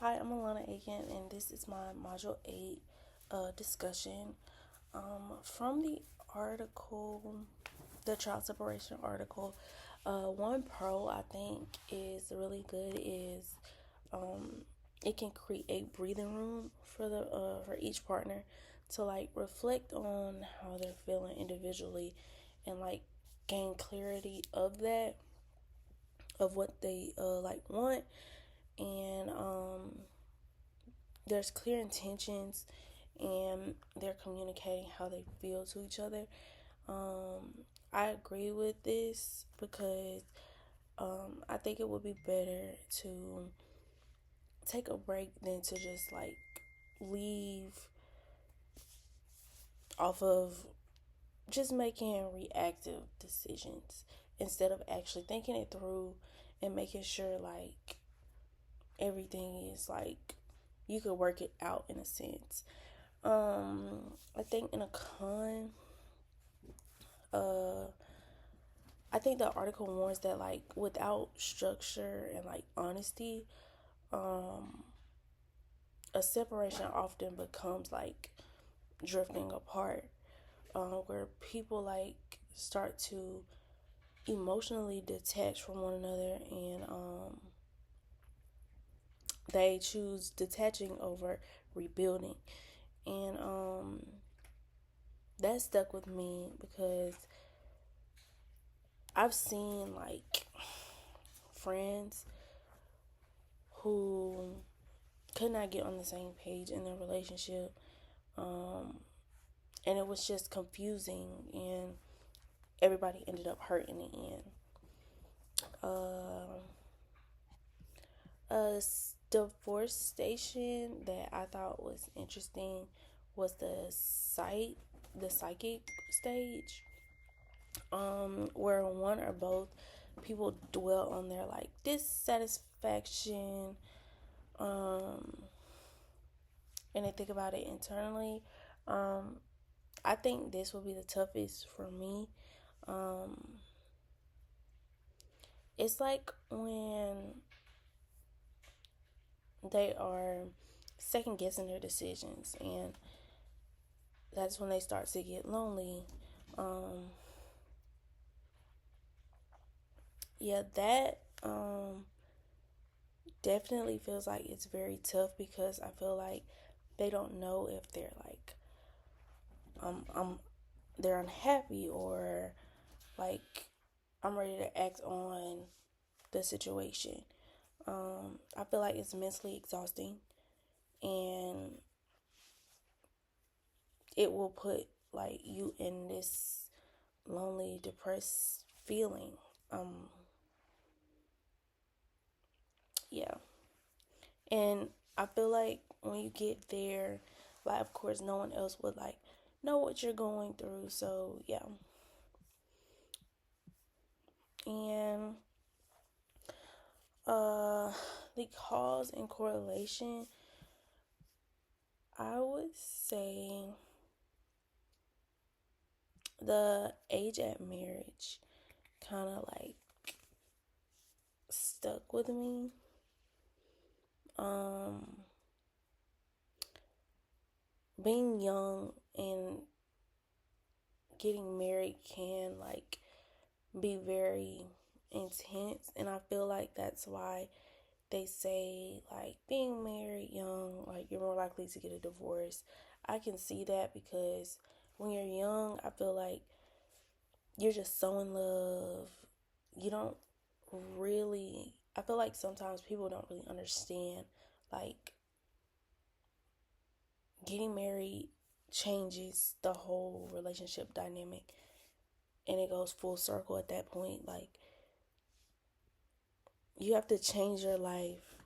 Hi, I'm Alana Aiken, and this is my Module 8 discussion. From the article, the child separation article, one pro I think is really good is it can create breathing room for each partner to like reflect on how they're feeling individually and like gain clarity of that of what they like want and there's clear intentions and they're communicating how they feel to each other. I agree with this because I think it would be better to take a break than to just like leave off of just making reactive decisions instead of actually thinking it through and making sure like everything is like you could work it out in a sense. I think in a con, uh, I think the article warns that like without structure and like honesty, um, a separation often becomes like drifting apart, where people like start to emotionally detach from one another and they choose detaching over rebuilding. And that stuck with me because I've seen like friends who could not get on the same page in their relationship. Um, and it was just confusing, and everybody ended up hurt in the end. Uh, a divorce station that I thought was interesting was the psychic stage, where one or both people dwell on their like dissatisfaction, um, and they think about it internally. Um, I think this will be the toughest for me. Um, it's like when they are second guessing their decisions, and that's when they start to get lonely. Um, yeah, that definitely feels like it's very tough because I feel like they don't know if they're like um they're unhappy or like I'm ready to act on the situation. I feel like it's mentally exhausting and it will put like you in this lonely, depressed feeling. Um, yeah. And I feel like when you get there, like of course no one else would like know what you're going through. So yeah. And uh the cause and correlation, I would say the age at marriage kind of like stuck with me. Um, being young and getting married can like be very intense, and I feel like that's why they say like being married young, like you're more likely to get a divorce. I can see that because when you're young, I feel like you're just so in love. You don't really, I feel like sometimes people don't really understand like getting married changes the whole relationship dynamic and it goes full circle at that point. Like you have to change your life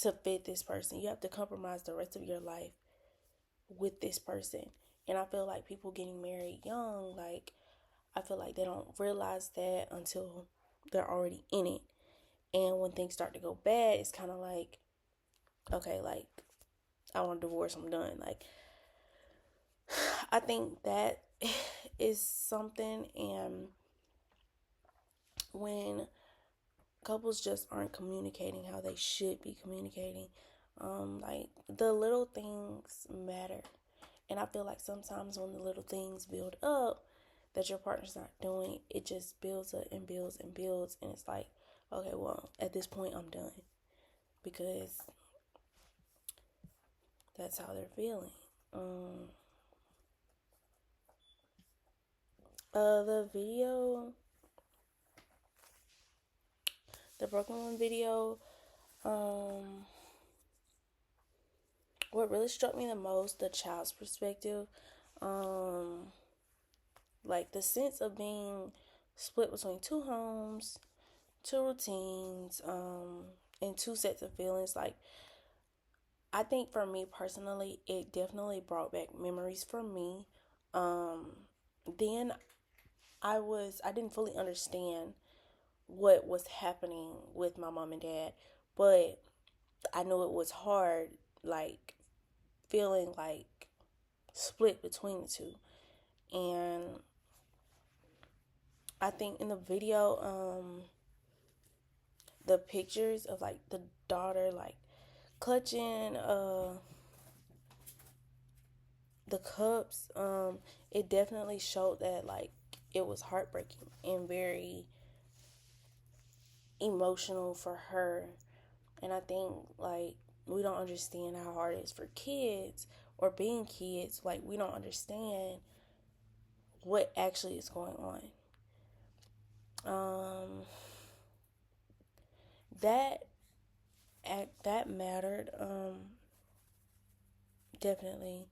to fit this person. You have to compromise the rest of your life with this person. And I feel like people getting married young, like I feel like they don't realize that until they're already in it. And when things start to go bad, it's kind of like, okay, like I want a divorce, I'm done. Like I think that is something, and when couples just aren't communicating how they should be communicating, Like the little things matter. And I feel like sometimes when the little things build up that your partner's not doing, it just builds up and builds and builds. And it's like, okay, well, at this point, I'm done. Because that's how they're feeling. Um, the video, the Broken One video, um, what really struck me the most, the child's perspective, um, like the sense of being split between two homes, two routines, and two sets of feelings. Like, I think for me personally, it definitely brought back memories for me. Um, then I didn't fully understand what was happening with my mom and dad, but I knew it was hard, like feeling like split between the two. And I think in the video, the pictures of like the daughter like clutching the cups, it definitely showed that like it was heartbreaking and very emotional for her. And I think like we don't understand how hard it is for kids or being kids. Like we don't understand what actually is going on. Um, that that mattered. Definitely.